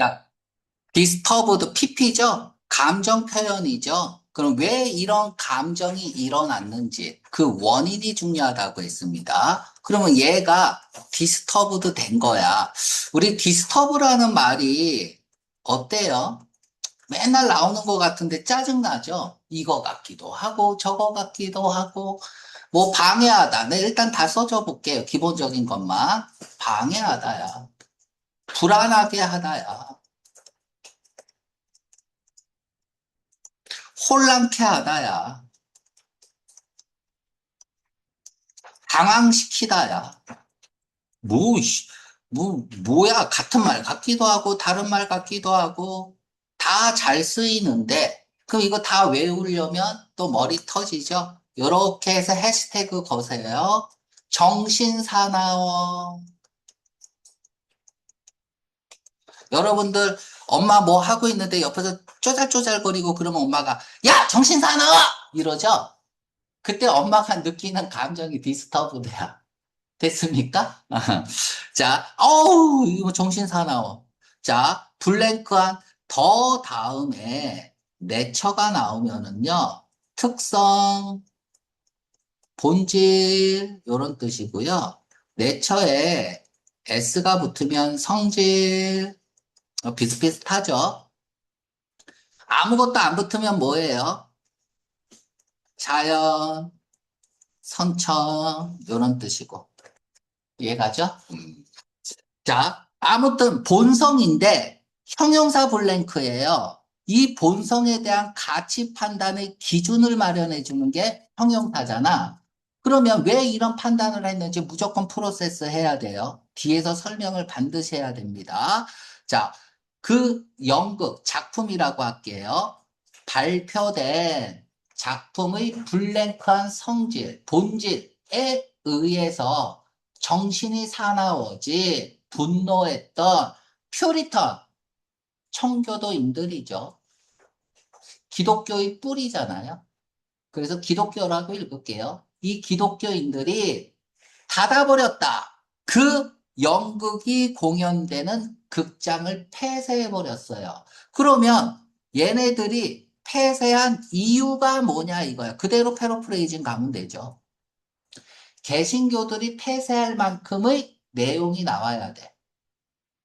야, 디스터브도 PP죠? 감정 표현이죠? 그럼 왜 이런 감정이 일어났는지 그 원인이 중요하다고 했습니다. 그러면 얘가 디스터브드 된 거야. 우리 디스터브라는 말이 어때요? 맨날 나오는 것 같은데 짜증나죠? 이거 같기도 하고 저거 같기도 하고 뭐 방해하다. 네, 일단 다 써줘 볼게요. 기본적인 것만. 방해하다야. 불안하게 하다야. 혼란케 하다야. 당황시키다야. 뭐, 뭐야. 같은 말 같기도 하고, 다른 말 같기도 하고, 다 잘 쓰이는데, 그럼 이거 다 외우려면 또 머리 터지죠? 요렇게 해서 해시태그 거세요. 정신사나워. 여러분들, 엄마 뭐 하고 있는데 옆에서 쪼잘쪼잘거리고 그러면 엄마가, 야! 정신사나워! 이러죠? 그때 엄마가 느끼는 감정이 디스터브돼요. 됐습니까? 자, 어우, 이거 정신 사나워. 자, 블랭크한 더 다음에 내처가 나오면은요, 특성, 본질, 요런 뜻이고요. 내처에 S가 붙으면 성질, 비슷비슷하죠? 아무것도 안 붙으면 뭐예요? 자연, 선천, 요런 뜻이고. 이해가죠? 자, 아무튼 본성인데 형용사 블랭크예요. 이 본성에 대한 가치 판단의 기준을 마련해 주는 게 형용사잖아. 그러면 왜 이런 판단을 했는지 무조건 프로세스 해야 돼요. 뒤에서 설명을 반드시 해야 됩니다. 자, 그 연극, 작품이라고 할게요. 발표된 작품의 블랭크한 성질, 본질에 의해서 정신이 사나워지 분노했던 퓨리턴, 청교도인들이죠. 기독교의 뿌리잖아요. 그래서 기독교라고 읽을게요. 이 기독교인들이 닫아버렸다. 그 연극이 공연되는 극장을 폐쇄해버렸어요. 그러면 얘네들이 폐쇄한 이유가 뭐냐 이거야. 그대로 패러프레이징 가면 되죠. 개신교들이 폐쇄할 만큼의 내용이 나와야 돼.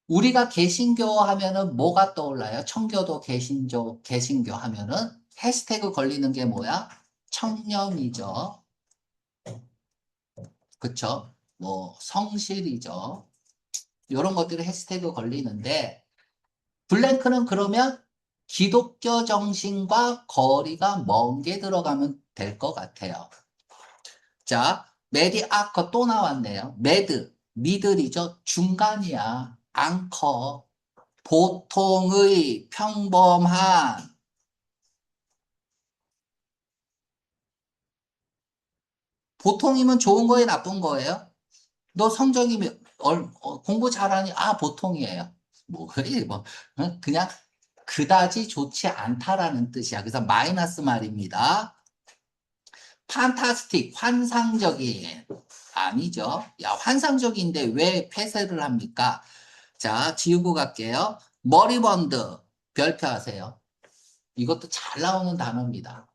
우리가 개신교 하면은 뭐가 떠올라요? 청교도, 개신교 하면은 해시태그 걸리는 게 뭐야? 청렴이죠. 그쵸? 뭐, 성실이죠. 이런 것들이 해시태그 걸리는데, 블랭크는 그러면 기독교 정신과 거리가 먼 게 들어가면 될 것 같아요. 자, 메디아커 또 나왔네요. 미들이죠. 중간이야. 앙커, 보통의, 평범한, 보통이면 좋은 거예요, 나쁜 거예요? 너 성적이 공부 잘하니, 아, 보통이에요. 뭐, 그래, 뭐, 그냥 그다지 좋지 않다라는 뜻이야. 그래서 마이너스 말입니다. 판타스틱, 환상적인. 아니죠. 야, 환상적인데 왜 폐쇄를 합니까? 자, 지우고 갈게요. 머리번드, 별표하세요. 이것도 잘 나오는 단어입니다.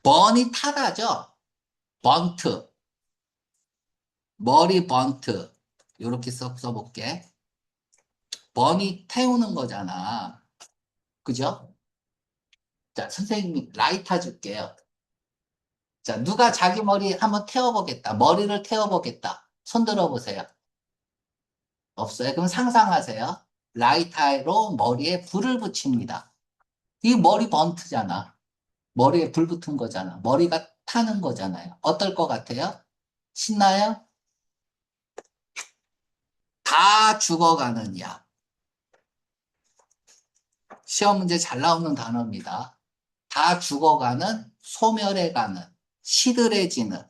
번이 타다죠? 번트, 머리 번트. 이렇게 써볼게. 번이 태우는 거잖아. 그죠? 자, 선생님이 라이터 줄게요. 자, 누가 자기 머리 한번 태워보겠다. 머리를 태워보겠다. 손 들어보세요. 없어요? 그럼 상상하세요. 라이터로 머리에 불을 붙입니다. 이 머리 번트잖아. 머리에 불 붙은 거잖아. 머리가 타는 거잖아요. 어떨 것 같아요? 신나요? 다 죽어가는 약. 시험 문제 잘 나오는 단어입니다. 다 죽어가는, 소멸해가는, 시들해지는.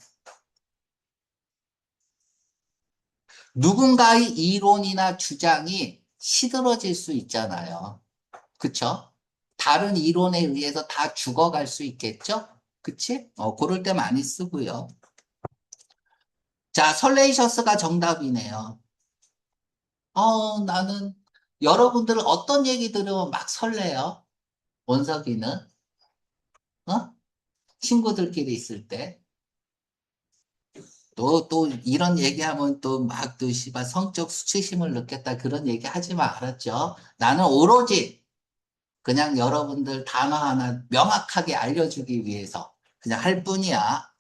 누군가의 이론이나 주장이 시들어질 수 있잖아요. 그쵸? 다른 이론에 의해서 다 죽어갈 수 있겠죠? 그치? 그럴 때 많이 쓰고요. 자, 설레이셔스가 정답이네요. 나는 여러분들은 어떤 얘기 들으면 막 설레요? 원석이는? 어? 친구들끼리 있을 때. 또 이런 얘기하면 또 막 또 씨발 성적 수치심을 느꼈다 그런 얘기 하지 마. 알았죠? 나는 오로지 그냥 여러분들 단어 하나 명확하게 알려주기 위해서 그냥 할 뿐이야.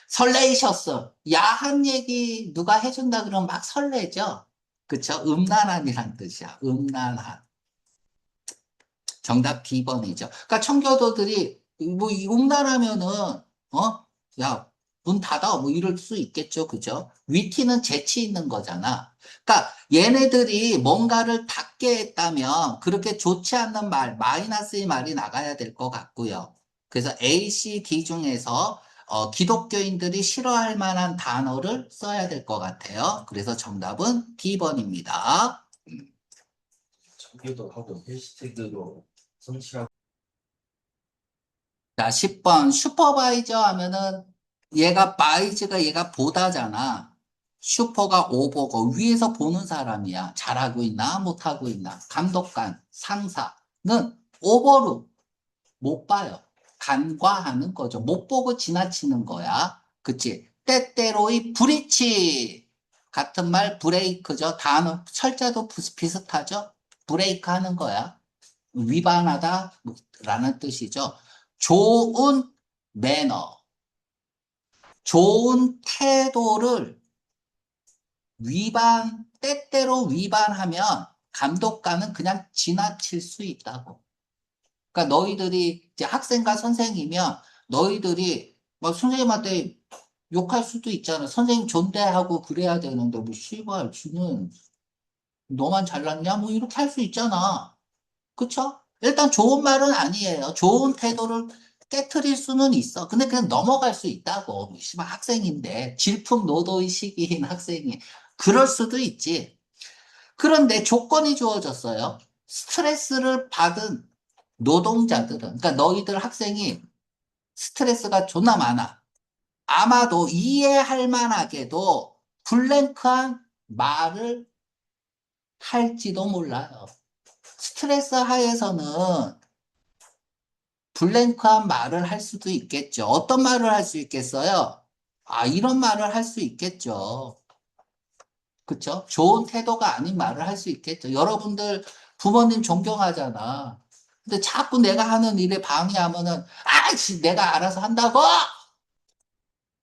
설레이셨어. 야한 얘기 누가 해준다 그러면 막 설레죠? 그쵸? 음란한이란 뜻이야. 음란한. 정답 B번이죠. 그러니까 청교도들이 뭐 이 음란하면은 야, 문 닫아 뭐 이럴 수 있겠죠. 그죠? 위티는 재치 있는 거잖아. 그러니까 얘네들이 뭔가를 닫게 했다면 그렇게 좋지 않는 말, 마이너스의 말이 나가야 될 것 같고요. 그래서 A, C, D 중에서 기독교인들이 싫어할 만한 단어를 써야 될 것 같아요. 그래서 정답은 D번입니다. 참교도 하고 해시태그도 성취하고. 자, 10번 슈퍼바이저 하면은 얘가 바이즈가 얘가 보다잖아. 슈퍼가 오버고 위에서 보는 사람이야. 잘하고 있나 못하고 있나. 감독관, 상사는 오버로 못 봐요. 간과하는 거죠. 못 보고 지나치는 거야. 그치? 때때로의 브리치 같은 말 브레이크죠. 단어 철자도 비슷하죠. 브레이크 하는 거야. 위반하다 라는 뜻이죠. 좋은 매너, 좋은 태도를 때때로 위반하면 감독관은 그냥 지나칠 수 있다고. 그러니까 너희들이 이제 학생과 선생이면 너희들이 막 선생님한테 욕할 수도 있잖아. 선생님 존대하고 그래야 되는데 뭐 씨발 쥐는 너만 잘났냐? 뭐 이렇게 할 수 있잖아. 그쵸? 일단 좋은 말은 아니에요. 좋은 태도를 깨트릴 수는 있어. 근데 그냥 넘어갈 수 있다고. 씨발 학생인데 질풍노도의 시기인 학생이 그럴 수도 있지. 그런데 조건이 주어졌어요. 스트레스를 받은 노동자들은 그러니까 너희들 학생이 스트레스가 존나 많아. 아마도 이해할 만하게도 블랭크한 말을 할지도 몰라요. 스트레스 하에서는 블랭크한 말을 할 수도 있겠죠. 어떤 말을 할 수 있겠어요? 아, 이런 말을 할 수 있겠죠. 그쵸? 좋은 태도가 아닌 말을 할 수 있겠죠. 여러분들 부모님 존경하잖아. 근데 자꾸 내가 하는 일에 방해하면은, 아이씨, 내가 알아서 한다고!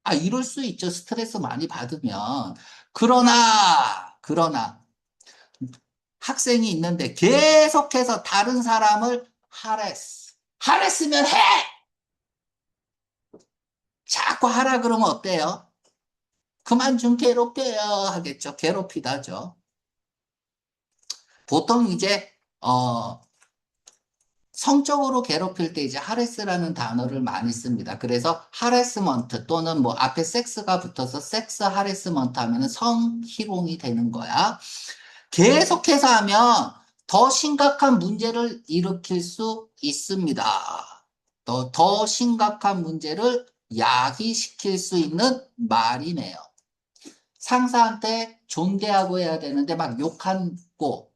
아, 이럴 수 있죠. 스트레스 많이 받으면. 그러나, 학생이 있는데 계속해서 다른 사람을 하랬으면 해! 자꾸 하라 그러면 어때요? 그만 좀 괴롭혀요 하겠죠. 괴롭히다죠. 보통 이제 성적으로 괴롭힐 때 이제 하레스라는 단어를 많이 씁니다. 그래서 하레스먼트 또는 뭐 앞에 섹스가 붙어서 섹스 하레스먼트 하면은 성희롱이 되는 거야. 계속해서 하면 더 심각한 문제를 일으킬 수 있습니다. 더 심각한 문제를 야기시킬 수 있는 말이네요. 상사한테 존대하고 해야 되는데 막 욕하고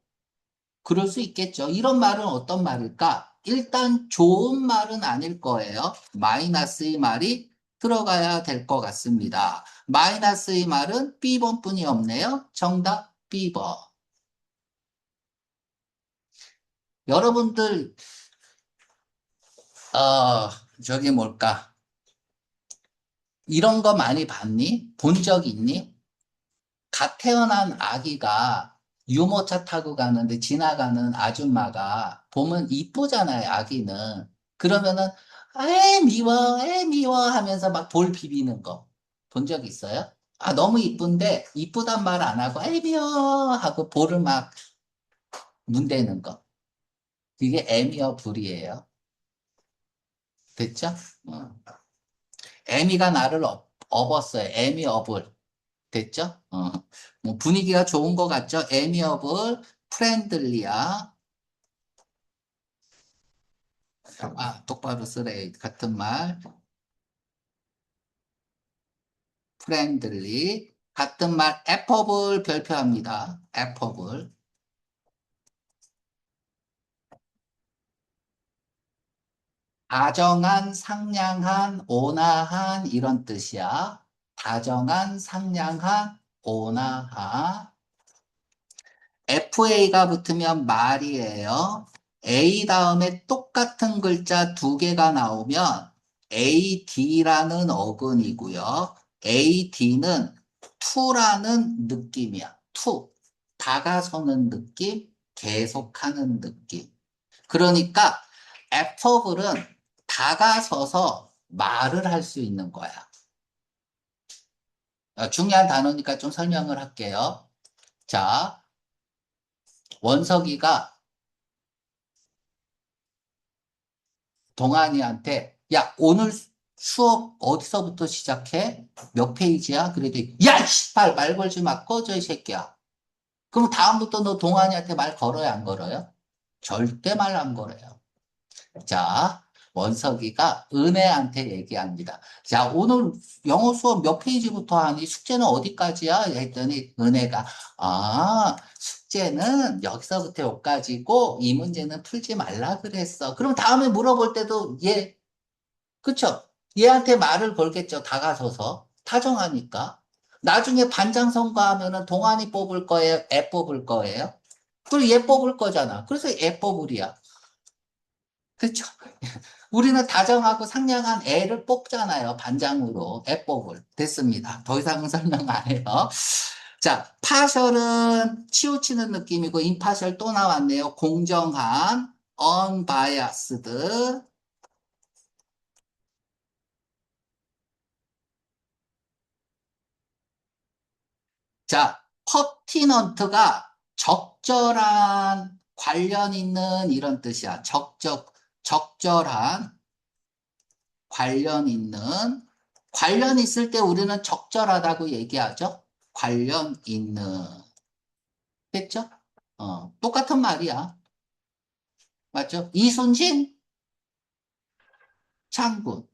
그럴 수 있겠죠. 이런 말은 어떤 말일까? 일단 좋은 말은 아닐 거예요. 마이너스의 말이 들어가야 될 것 같습니다. 마이너스의 말은 B번뿐이 없네요. 정답 B번. 여러분들 저기 뭘까? 이런 거 많이 봤니? 본 적 있니? 갓 태어난 아기가 유모차 타고 가는데 지나가는 아줌마가 보면 이쁘잖아요, 아기는. 그러면은, 에 미워 하면서 막 볼 비비는 거. 본 적 있어요? 아, 너무 이쁜데, 이쁘단 말 안 하고, 에 미워 하고 볼을 막 문대는 거. 이게 애미어 불이에요. 됐죠? 어. 애미가 나를 업었어요. 애미어불. 됐죠? 뭐 분위기가 좋은 것 같죠? 애미어블, 프렌들리야. 아, 똑바로 쓰래. 같은 말. 프렌들리. 같은 말, 애퍼블 별표합니다. 애퍼블. 다정한, 상냥한, 온화한 이런 뜻이야. 다정한, 상냥한, 온화한. FA가 붙으면 말이에요. A 다음에 똑같은 글자 두 개가 나오면 AD라는 어근이고요. AD는 to라는 느낌이야. to. 다가서는 느낌, 계속하는 느낌. 그러니까 애터블은 다가서서 말을 할 수 있는 거야. 중요한 단어니까 좀 설명을 할게요. 자, 원석이가 동환이한테 야, 오늘 수업 어디서부터 시작해? 몇 페이지야? 그랬더니 야, 씨발 말 걸지 마. 꺼져, 이 새끼야. 그럼 다음부터 너 동환이한테 말 걸어요, 안 걸어요? 절대 말 안 걸어요. 자, 원석이가 은혜한테 얘기합니다. 자, 오늘 영어 수업 몇 페이지부터 하니? 숙제는 어디까지야? 했더니 은혜가, 숙제는 여기서부터 여기까지고 이 문제는 풀지 말라 그랬어. 그럼 다음에 물어볼 때도 얘, 그쵸? 얘한테 말을 걸겠죠. 다가서서. 타정하니까. 나중에 반장 선거하면은 동안이 뽑을 거예요? 애 뽑을 거예요? 그리고 얘 뽑을 거잖아. 그래서 애 뽑으리야. 그쵸? 우리는 다정하고 상냥한 애를 뽑잖아요. 반장으로 애뽑을. 됐습니다. 더 이상은 설명 안 해요. 자, 파셜은 치우치는 느낌이고 임파셜 또 나왔네요. 공정한, unbiased. 자, 퍼티넌트가 적절한, 관련 있는 이런 뜻이야. 적절한, 관련 있는, 관련 있을 때 우리는 적절하다고 얘기하죠. 관련 있는. 됐죠? 똑같은 말이야. 맞죠? 이순신, 장군.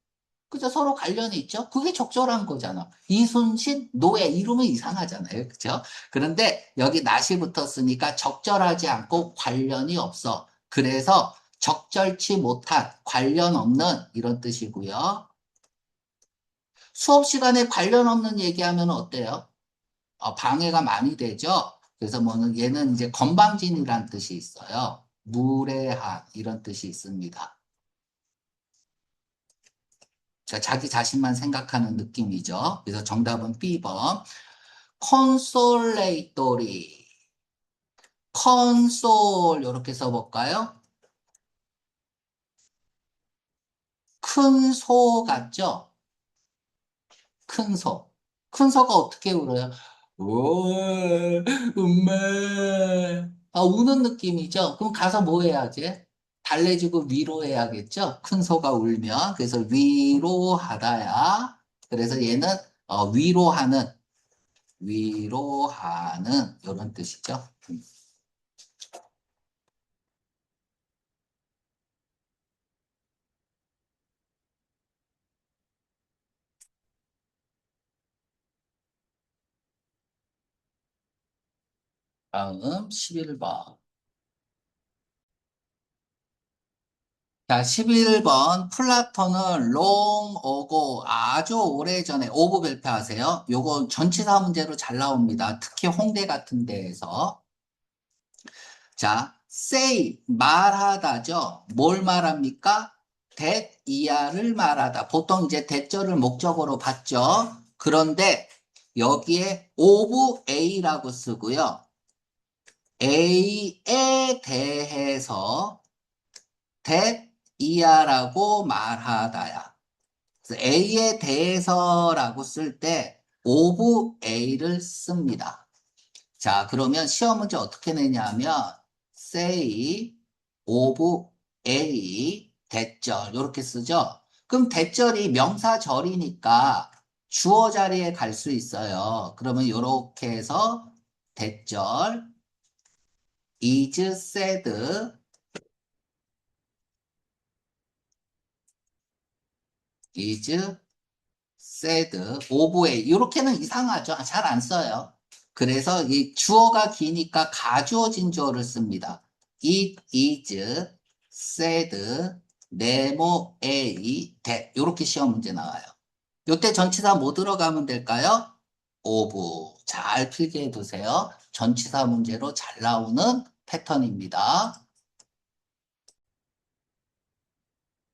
그죠? 서로 관련이 있죠? 그게 적절한 거잖아. 이순신, 노예, 이름은 이상하잖아요. 그죠? 그런데 여기 낫이 붙었으니까 적절하지 않고 관련이 없어. 그래서 적절치 못한, 관련 없는 이런 뜻이고요. 수업 시간에 관련 없는 얘기하면 어때요? 방해가 많이 되죠? 그래서 뭐는 얘는 이제 건방진이란 뜻이 있어요. 무례한 이런 뜻이 있습니다. 자, 자기 자신만 생각하는 느낌이죠. 그래서 정답은 B번. consolatory. console 이렇게 써볼까요? 큰 소 같죠? 큰 소. 큰 소가 어떻게 울어요? 오, 엄마. 우는 느낌이죠? 그럼 가서 뭐 해야지? 달래주고 위로해야겠죠? 큰 소가 울면. 그래서 위로하다야. 그래서 얘는 위로하는 이런 뜻이죠. 다음 11번. 자, 11번. 플라톤은 long ago 아주 오래전에 오브 발표하세요. 요거 전치사 문제로 잘 나옵니다. 특히 홍대 같은 데에서. 자, say 말하다죠. 뭘 말합니까? that 이하를 말하다. 보통 이제 that절을 목적어로 봤죠. 그런데 여기에 of A라고 쓰고요. A에 대해서 that 이하라고 말하다야. 그래서 A에 대해서라고 쓸 때 of A를 씁니다. 자, 그러면 시험 문제 어떻게 내냐면 say of A 대절 이렇게 쓰죠. 그럼 대절이 명사절이니까 주어 자리에 갈 수 있어요. 그러면 이렇게 해서 대절 is said is said of A 이렇게는 이상하죠. 잘 안 써요. 그래서 이 주어가 기니까 가주어 진주어를 씁니다. It is said 네모 A 대 요렇게 시험 문제 나와요. 요때 전치사 뭐 들어가면 될까요? 오브. 잘 필기해 두세요. 전치사 문제로 잘 나오는 패턴입니다.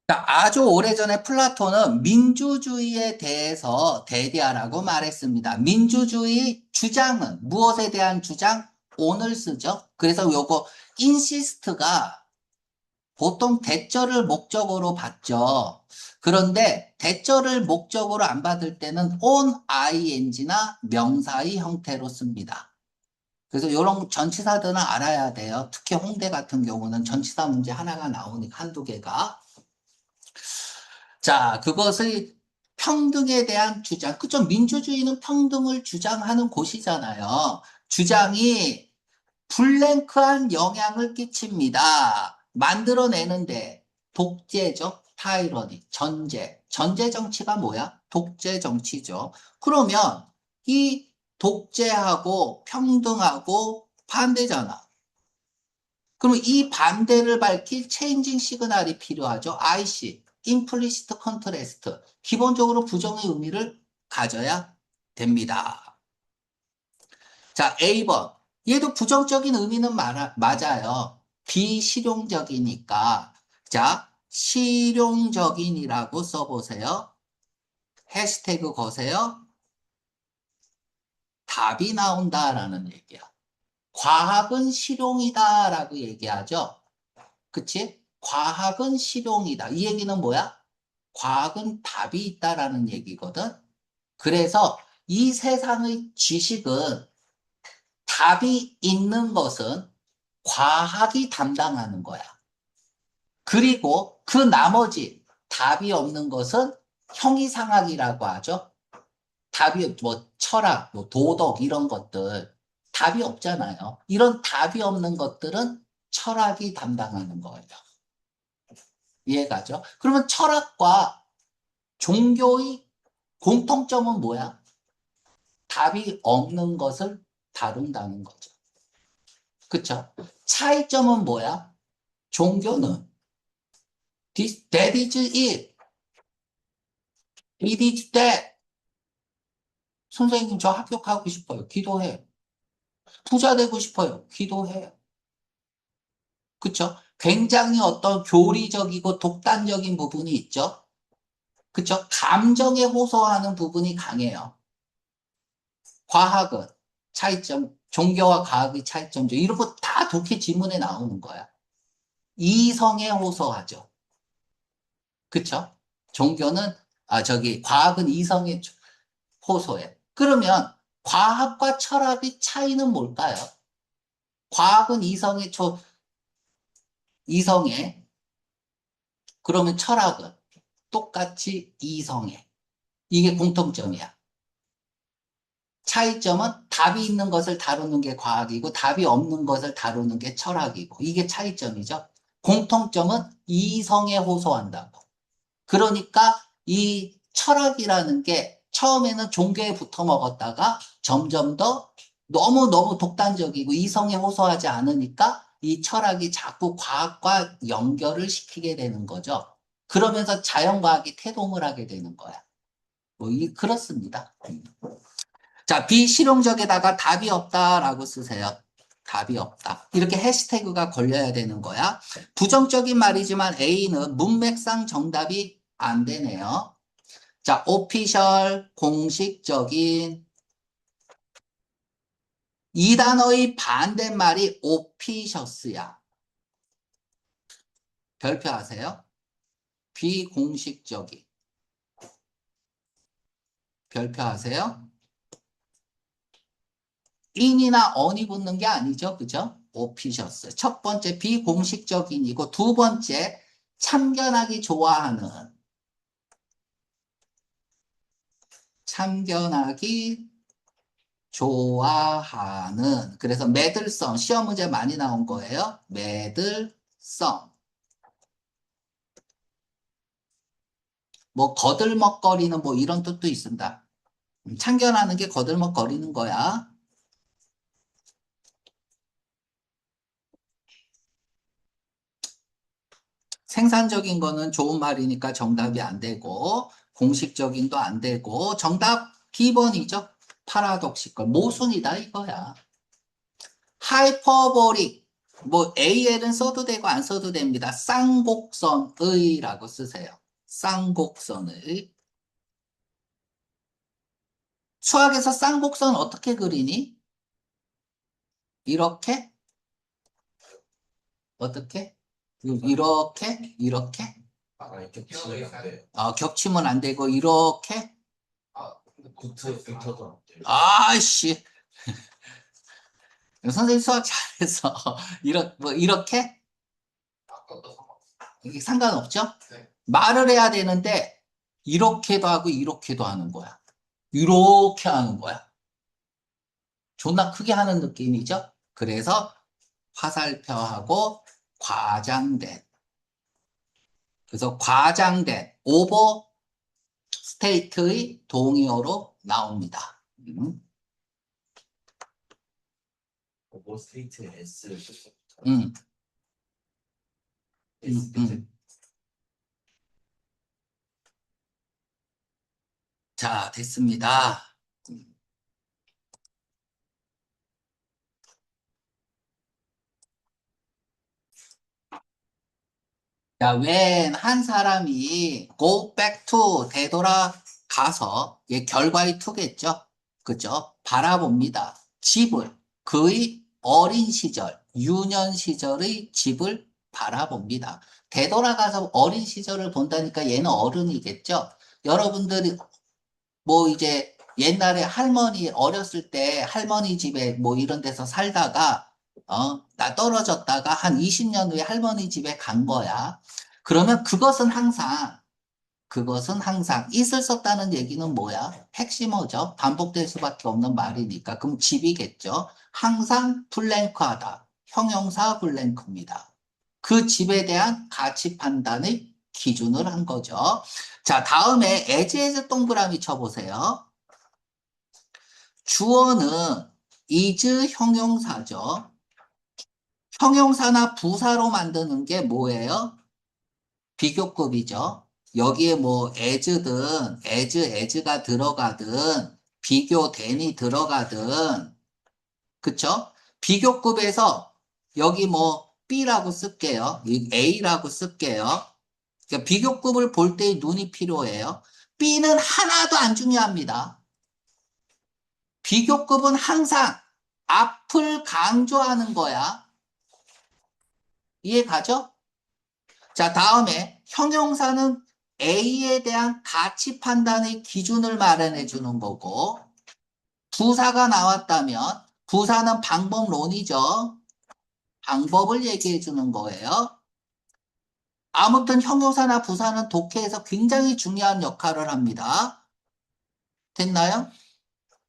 자, 아주 오래전에 플라톤은 민주주의에 대해서 대대하라고 말했습니다. 민주주의 주장은 무엇에 대한 주장? 오늘 쓰죠. 그래서 요거 인시스트가 보통 대절을 목적어로 받죠. 그런데 대절을 목적어로 안 받을 때는 on ing나 명사의 형태로 씁니다. 그래서 이런 전치사들은 알아야 돼요. 특히 홍대 같은 경우는 전치사 문제 하나가 나오니까 한두 개가. 자, 그것의 평등에 대한 주장. 그죠? 민주주의는 평등을 주장하는 곳이잖아요. 주장이 블랭크한 영향을 끼칩니다. 만들어내는데 독재죠. 타이러니, 전제. 전제 정치가 뭐야? 독재 정치죠. 그러면 이 독재하고 평등하고 반대잖아. 그럼 이 반대를 밝힐 체인징 시그널이 필요하죠. IC, implicit contrast. 기본적으로 부정의 의미를 가져야 됩니다. 자, A번. 얘도 부정적인 의미는 맞아요. 비실용적이니까. 자, 실용적인이라고 써보세요. 해시태그 거세요. 답이 나온다라는 얘기야. 과학은 실용이다라고 얘기하죠. 그치? 과학은 실용이다. 이 얘기는 뭐야? 과학은 답이 있다라는 얘기거든. 그래서 이 세상의 지식은 답이 있는 것은 과학이 담당하는 거야. 그리고 그 나머지 답이 없는 것은 형이상학이라고 하죠. 답이 뭐 철학, 뭐 도덕 이런 것들 답이 없잖아요. 이런 답이 없는 것들은 철학이 담당하는 거예요. 이해가죠? 그러면 철학과 종교의 공통점은 뭐야? 답이 없는 것을 다룬다는 거죠. 그쵸? 차이점은 뭐야? 종교는 that is it. It is that. 선생님 저 합격하고 싶어요. 기도해. 부자 되고 싶어요. 기도해. 그쵸? 굉장히 어떤 교리적이고 독단적인 부분이 있죠? 그쵸? 감정에 호소하는 부분이 강해요. 과학은 차이점, 종교와 과학의 차이점죠. 이런 거 다 독해 지문에 나오는 거야. 이성에 호소하죠. 그쵸? 종교는, 과학은 이성에 호소해. 그러면 과학과 철학의 차이는 뭘까요? 과학은 이성에, 그러면 철학은 똑같이 이성에. 이게 공통점이야. 차이점은 답이 있는 것을 다루는 게 과학이고 답이 없는 것을 다루는 게 철학이고 이게 차이점이죠. 공통점은 이성에 호소한다고. 그러니까 이 철학이라는 게 처음에는 종교에 붙어 먹었다가 점점 더 너무너무 독단적이고 이성에 호소하지 않으니까 이 철학이 자꾸 과학과 연결을 시키게 되는 거죠. 그러면서 자연과학이 태동을 하게 되는 거야. 그렇습니다. 자, 비실용적에다가 답이 없다라고 쓰세요. 답이 없다. 이렇게 해시태그가 걸려야 되는 거야. 부정적인 말이지만 A는 문맥상 정답이 안 되네요. 자, 오피셜, 공식적인. 이 단어의 반대말이 오피셔스야. 별표하세요. 비공식적인. 별표하세요. in이나 on이 붙는 게 아니죠. 그죠? 오피셔스. 첫 번째 비공식적인이고 두 번째 참견하기 좋아하는. 참견하기 좋아하는. 그래서 매들성. 시험 문제 많이 나온 거예요. 매들성. 뭐 거들먹거리는 뭐 이런 뜻도 있습니다. 참견하는 게 거들먹거리는 거야. 생산적인 거는 좋은 말이니까 정답이 안 되고, 공식적인도 안 되고, 정답 B번이죠. 파라독시컬. 모순이다 이거야. 하이퍼보릭. 뭐 AL은 써도 되고 안 써도 됩니다. 쌍곡선의라고 쓰세요. 쌍곡선의. 수학에서 쌍곡선 어떻게 그리니? 이렇게? 어떻게? 이렇게? 이렇게? 이렇게 치면 안 돼. 겹치면 안 되고 이렇게? 붙어도 안 돼. 아씨. 선생님 수학 잘해서 이렇게? 이게 상관없죠? 네. 말을 해야 되는데 이렇게도 하고 이렇게도 하는 거야. 이렇게 하는 거야. 존나 크게 하는 느낌이죠? 그래서 화살표하고 과장된. 그래서 과장된 오버 스테이트의 동의어로 나옵니다. 뭐 스테이트 S 음, S 자, 됐습니다. 자, when 한 사람이 go back to 되돌아가서 얘 결과의 to겠죠. 그죠? 바라봅니다. 집을 그의 어린 시절, 유년 시절의 집을 바라봅니다. 되돌아가서 어린 시절을 본다니까 얘는 어른이겠죠. 여러분들이 뭐 이제 옛날에 할머니 어렸을 때 할머니 집에 뭐 이런 데서 살다가 나 떨어졌다가 한 20년 후에 할머니 집에 간 거야. 그러면 그것은 항상 있을 수 없다는 얘기는 뭐야? 핵심어죠. 반복될 수밖에 없는 말이니까. 그럼 집이겠죠. 항상 블랭크하다. 형용사 블랭크입니다. 그 집에 대한 가치 판단의 기준을 한 거죠. 자, 다음에 as 동그라미 쳐보세요. 주어는 is 형용사죠. 형용사나 부사로 만드는 게 뭐예요? 비교급이죠. 여기에 뭐 as가 들어가든 비교 then이 들어가든 그쵸? 비교급에서 여기 뭐 B라고 쓸게요. A라고 쓸게요. 그러니까 비교급을 볼 때 눈이 필요해요. B는 하나도 안 중요합니다. 비교급은 항상 앞을 강조하는 거야. 이해 가죠? 자, 다음에 형용사는 A에 대한 가치 판단의 기준을 마련해 주는 거고, 부사가 나왔다면, 부사는 방법론이죠. 방법을 얘기해 주는 거예요. 아무튼 형용사나 부사는 독해에서 굉장히 중요한 역할을 합니다. 됐나요?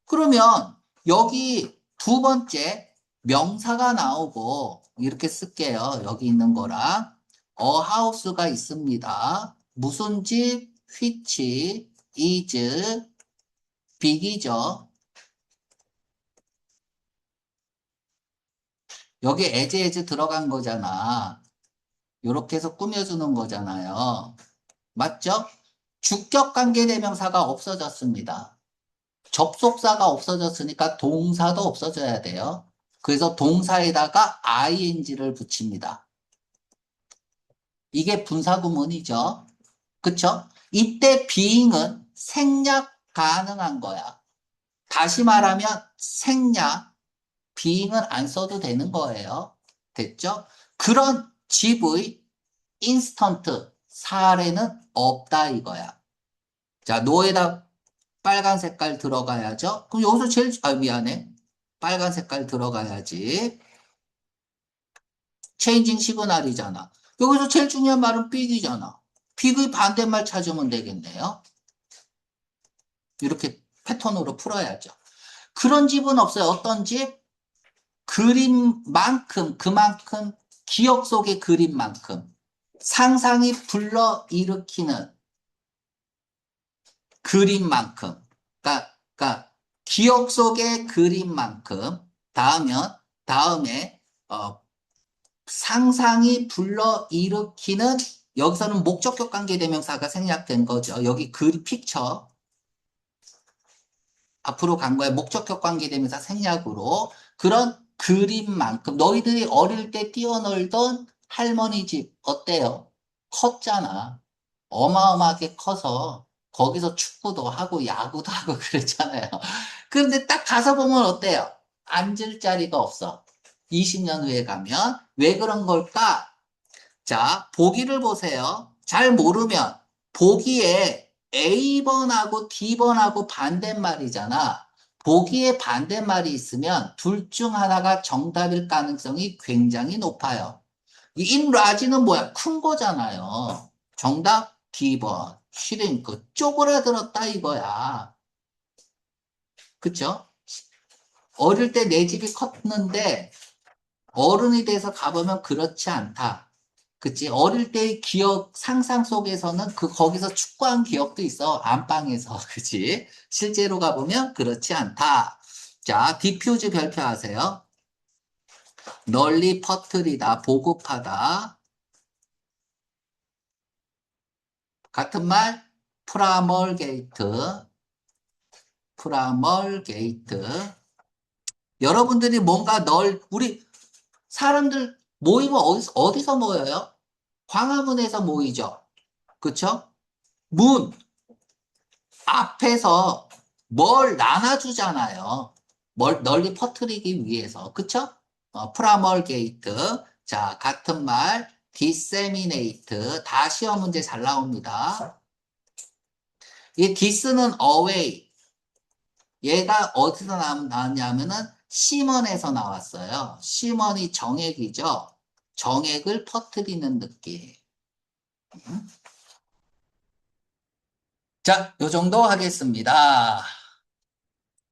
그러면 여기 두 번째 명사가 나오고 이렇게 쓸게요. 여기 있는 거랑 house가 있습니다. 무슨 집, which, is, big이죠. 여기 as 들어간 거잖아. 이렇게 해서 꾸며주는 거잖아요. 맞죠? 주격 관계대명사가 없어졌습니다. 접속사가 없어졌으니까 동사도 없어져야 돼요. 그래서 동사에다가 ing를 붙입니다. 이게 분사구문이죠. 그쵸? 이때 being은 생략 가능한 거야. 다시 말하면 생략, being은 안 써도 되는 거예요. 됐죠? 그런 집의 인스턴트 사례는 없다 이거야. 자, 노에다 빨간 색깔 들어가야죠. 그럼 여기서 미안해. 빨간 색깔 들어가야지. 체인징 시그널이잖아. 여기서 제일 중요한 말은 빅이잖아. 빅의 반대말 찾으면 되겠네요. 이렇게 패턴으로 풀어야죠. 그런 집은 없어요. 어떤 집? 그림만큼, 그만큼, 기억 속의 그림만큼 상상이 불러일으키는 그림만큼, 그러니까 기억 속의 그림만큼, 다음에 상상이 불러일으키는 여기서는 목적격 관계대명사가 생략된 거죠. 여기 픽처. 앞으로 간 거에 목적격 관계대명사 생략으로 그런 그림만큼 너희들이 어릴 때 뛰어놀던 할머니 집 어때요? 컸잖아. 어마어마하게 커서 거기서 축구도 하고 야구도 하고 그랬잖아요. 그런데 딱 가서 보면 어때요? 앉을 자리가 없어. 20년 후에 가면 왜 그런 걸까? 자, 보기를 보세요. 잘 모르면 보기에 A번하고 D번하고 반대말이잖아. 보기에 반대말이 있으면 둘 중 하나가 정답일 가능성이 굉장히 높아요. 이 인라지는 뭐야? 큰 거잖아요. 정답 D번. 슈링크. 쪼그라들었다 이거야. 그쵸? 어릴 때 내 집이 컸는데 어른이 돼서 가보면 그렇지 않다. 그치? 어릴 때의 기억, 상상 속에서는 거기서 축구한 기억도 있어. 안방에서. 그치? 실제로 가보면 그렇지 않다. 자, 디퓨즈 별표하세요. 널리 퍼뜨리다, 보급하다. 같은 말, 프라멀게이트, 프라멀게이트. 여러분들이 뭔가 우리 사람들 모이면 어디서 모여요? 광화문에서 모이죠. 그쵸? 문 앞에서 뭘 나눠주잖아요. 뭘 널리 퍼뜨리기 위해서. 그쵸? 프라멀 게이트. 자, 같은 말, disseminate. 다 시험 문제 잘 나옵니다. 이 dis는 away. 얘가 어디서 나왔냐면은 심원에서 나왔어요. 심원이 정액이죠. 정액을 퍼뜨리는 느낌. 자, 요 정도 하겠습니다.